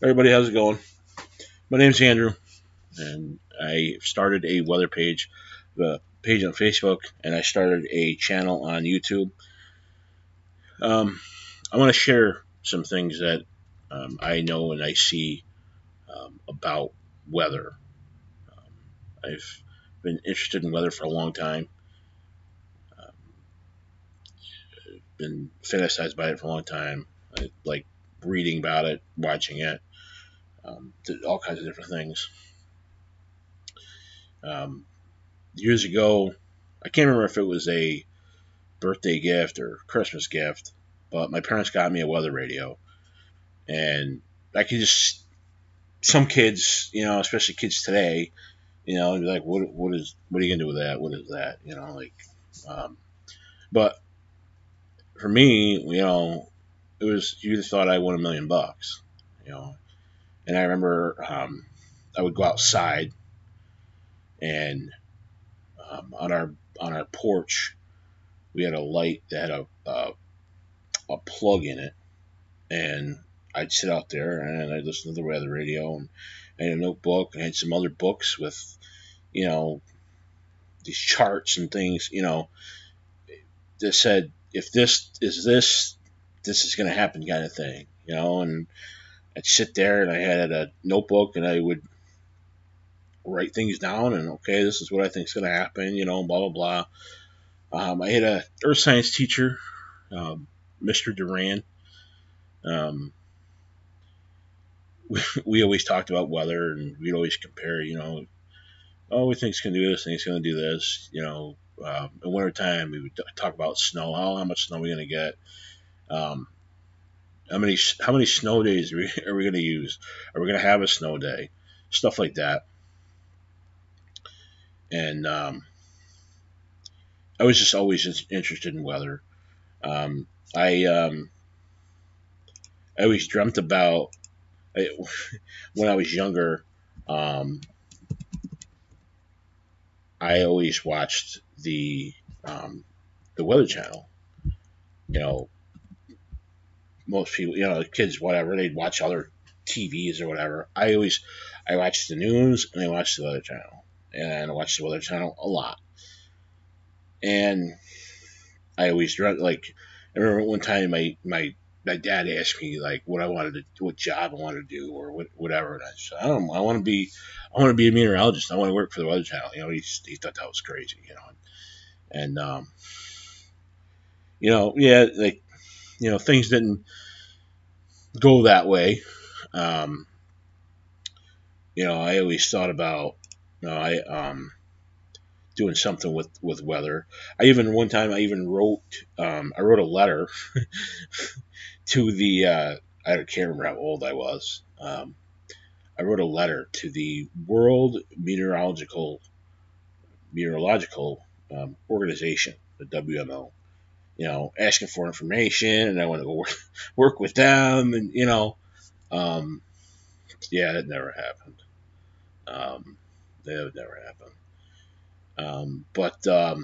Everybody, how's it going? My name's Andrew, and I started a weather page, the page on Facebook, and I started a channel on YouTube. Um, I want to share some things that I know and I see about weather. Um, I've been interested in weather for a long time, um, been fantasized by it for a long time. I like reading about it, watching it, all kinds of different things. Um, Years ago, I can't remember if it was a birthday gift or Christmas gift, but my parents got me a weather radio, and I could just some kids, especially kids today, be like, what are you gonna do with that? What is that? Um, but for me, it was you just thought I won $1 million, you know, and I remember I would go outside and on our porch we had a light that had a plug in it, and I'd sit out there and I'd listen to the weather radio, and I had a notebook and I had some other books with, you know, these charts and things, that said, if this is this, this is going to happen kind of thing, and I'd sit there and I had a notebook and I would write things down and, okay, this is what I think is going to happen, blah, blah, blah. I had a earth science teacher, um, Mr. Duran. Um, we always talked about weather and we'd always compare, oh, we think it's going to do this, think it's going to do this. In wintertime, we would talk about snow. Oh, how much snow are we going to get? Um, how many snow days are we going to use? Are we going to have a snow day? Stuff like that. And I was just always interested in weather. Um, I I always dreamt about I, when I was younger. Um, I always watched the Weather Channel. You know, most people, kids, whatever, they'd watch other TVs or whatever. I watched the news and I watched the Weather Channel, and I watched the Weather Channel a lot. And I always dreamt, like, I remember one time my dad asked me like what I wanted to, what job I wanted to do, or whatever, and I said, I don't know, I want to be a meteorologist. I want to work for the Weather Channel. He thought that was crazy, and yeah, like, things didn't go that way. Um, I always thought about, I doing something with weather. One time I even wrote a letter to the I can't remember how old I was. I wrote a letter to the World Meteorological Organization, the WMO. Asking for information, and I want to go work with them, and um, yeah, that never happened. Um, that would never happen. But a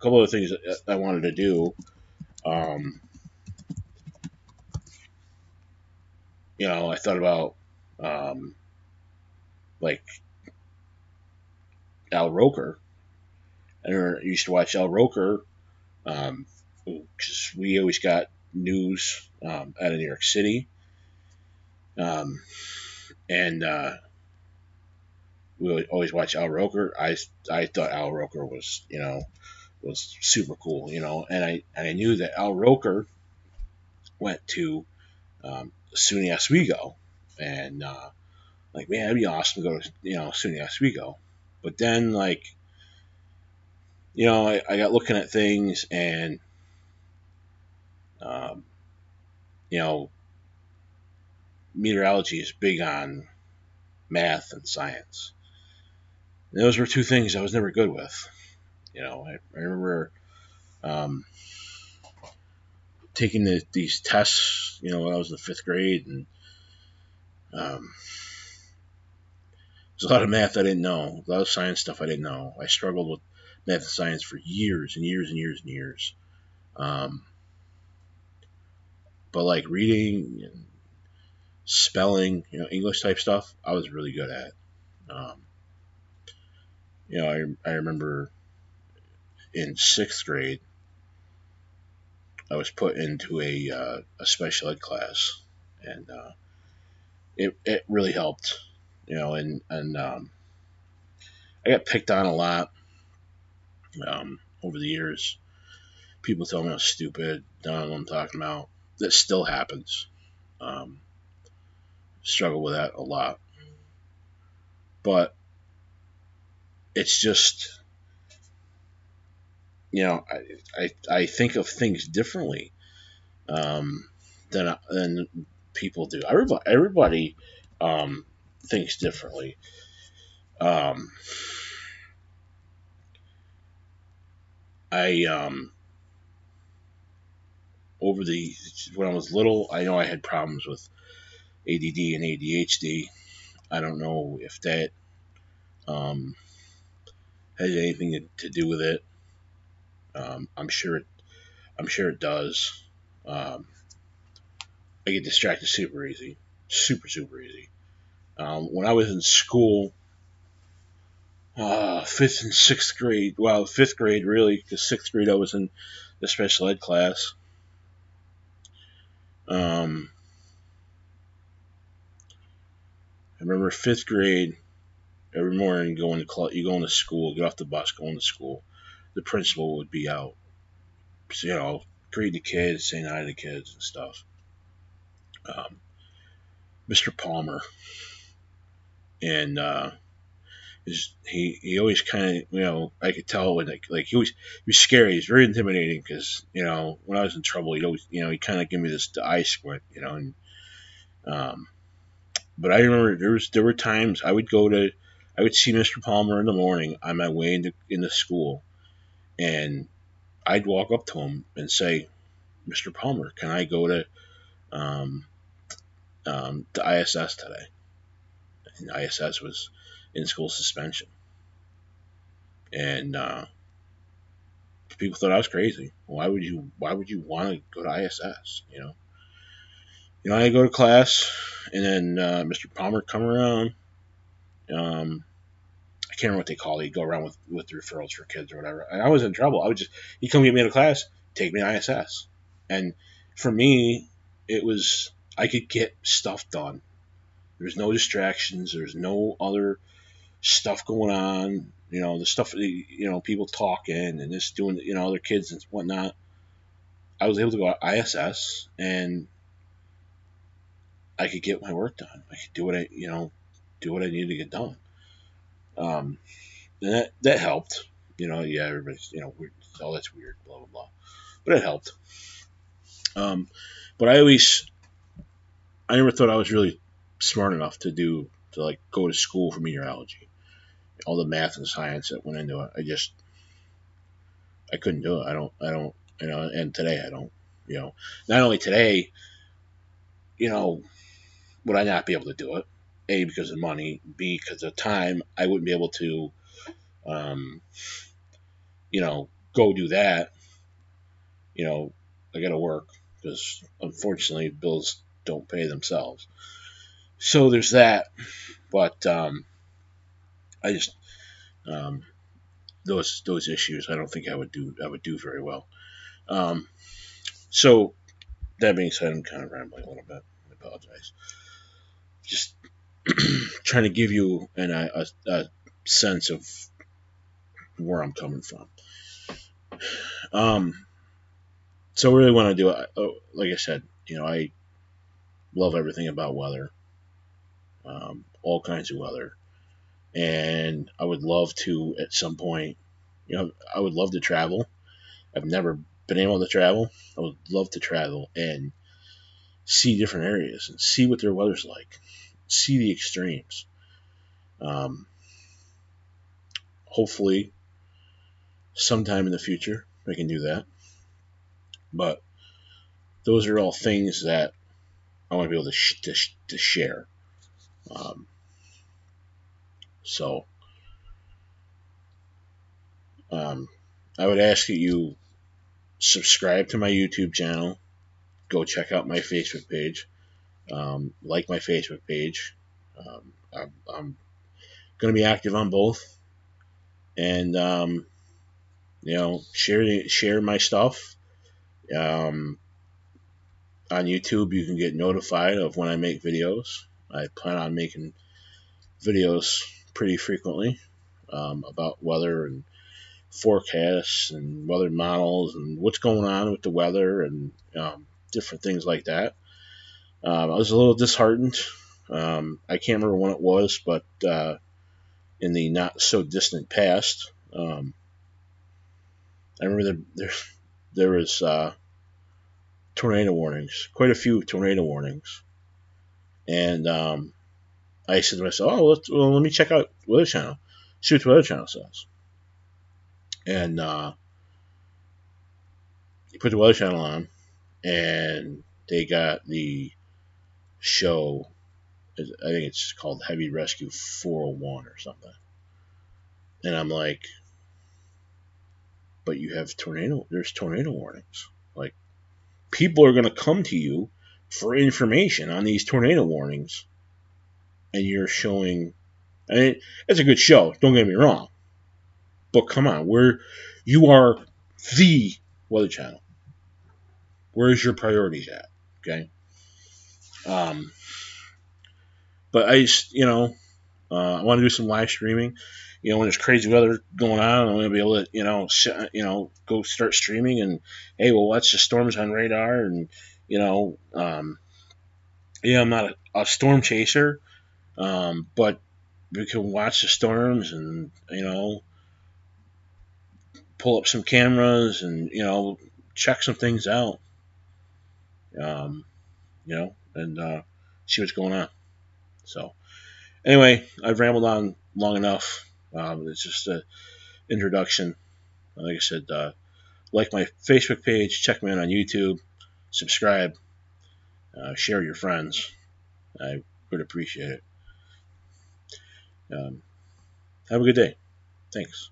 couple of things that I wanted to do. Um, I thought about um, like Al Roker. I used to watch Al Roker because we always got news out of New York City, um, and we would always watch Al Roker. I thought Al Roker was super cool, and I knew that Al Roker went to SUNY Oswego, and like, man, it'd be awesome to go to SUNY Oswego. But then, like, I got looking at things, and um, you know meteorology is big on math and science. And those were two things I was never good with. I remember um, taking these tests, when I was in the fifth grade, and um, there's a lot of math I didn't know, a lot of science stuff I didn't know. I struggled with math and science for years and years and years and years. Um, but like reading and spelling, English type stuff, I was really good at. Um, I remember in sixth grade, I was put into a special ed class, and it really helped. And I got picked on a lot over the years. People tell me I'm stupid, don't know what I'm talking about. That still happens. Um, Struggle with that a lot, but it's just I think of things differently than people do. Everybody thinks differently. Um, I over the when I was little, I know I had problems with ADD and ADHD. I don't know if that um, has anything to do with it. I'm sure it does. Um, I get distracted super easy, super easy. When I was in school, fifth and sixth grade. Well, fifth grade really, because sixth grade I was in the special ed class. Um, I remember fifth grade. Every morning, you go into school, get off the bus, go into school. The principal would be out, greet the kids, saying hi to the kids and stuff. Um, Mr. Palmer, and he always kind of I could tell when like he was scary. He's very intimidating because when I was in trouble, he'd always he kind of give me the eye squint, and um, but I remember there were times I would see Mr. Palmer in the morning on my way into school, and I'd walk up to him and say, Mr. Palmer, can I go um, to ISS today? And ISS was in school suspension, and people thought I was crazy. Why would you want to go to ISS? I go to class, and then Mr. Palmer come around. I can't remember what they call it. He'd go around with the referrals for kids or whatever. And I was in trouble. He'd come get me out of class, take me to ISS. And for me, it was, I could get stuff done. There's no distractions. There's no other stuff going on. The stuff, people talking and just doing, other kids and whatnot. I was able to go to ISS and I could get my work done. I could do do what I needed to get done. And that helped. Yeah, everybody's, weird. Oh, that's weird, blah, blah, blah. But it helped. But I never thought I was really smart enough to like go to school for meteorology. All the math and science that went into it, I couldn't do it. I don't, and today I don't, not only today, would I not be able to do it? A, because of money. B, because of time. I wouldn't be able to, um, go do that. I got to work because unfortunately bills don't pay themselves. So there's that. But I just um, those issues I don't think I would do very well. Um, so that being said, I'm kind of rambling a little bit. I apologize. Just trying to give you a sense of where I'm coming from. So I really want to do it. Like I said, I love everything about weather, all kinds of weather, and I would love to at some point. I would love to travel. I've never been able to travel. I would love to travel and see different areas and see what their weather's like, see the extremes. Um, Hopefully, sometime in the future, I can do that. But those are all things that I want to be able to share. Um, so um, I would ask that you subscribe to my YouTube channel. Go check out my Facebook page. Like my Facebook page. I'm going to be active on both, and share my stuff. Um, on YouTube, you can get notified of when I make videos. I plan on making videos pretty frequently about weather and forecasts and weather models and what's going on with the weather and different things like that. I was a little disheartened. I can't remember when it was, but in the not so distant past, I remember there was tornado warnings, quite a few tornado warnings, and I said to myself, "Oh, let me check out Weather Channel, see what the Weather Channel says." And you put the Weather Channel on, and they got the show. I think it's called Heavy Rescue 401 or something. And I'm like, but you have there's tornado warnings. Like, people are going to come to you for information on these tornado warnings, and you're showing. I mean, it's a good show. Don't get me wrong, but come on, you are the Weather Channel. Where's your priorities at? Okay. Um, but I just, I want to do some live streaming. When there's crazy weather going on, I'm going to be able to, go start streaming and, hey, we'll watch the storms on radar. And, I'm not a storm chaser, but we can watch the storms and, pull up some cameras and, check some things out, and see what's going on. So, anyway, I've rambled on long enough. It's just an introduction. Like I said, like my Facebook page, check me out on YouTube, subscribe, share your friends. I would appreciate it. Have a good day. Thanks.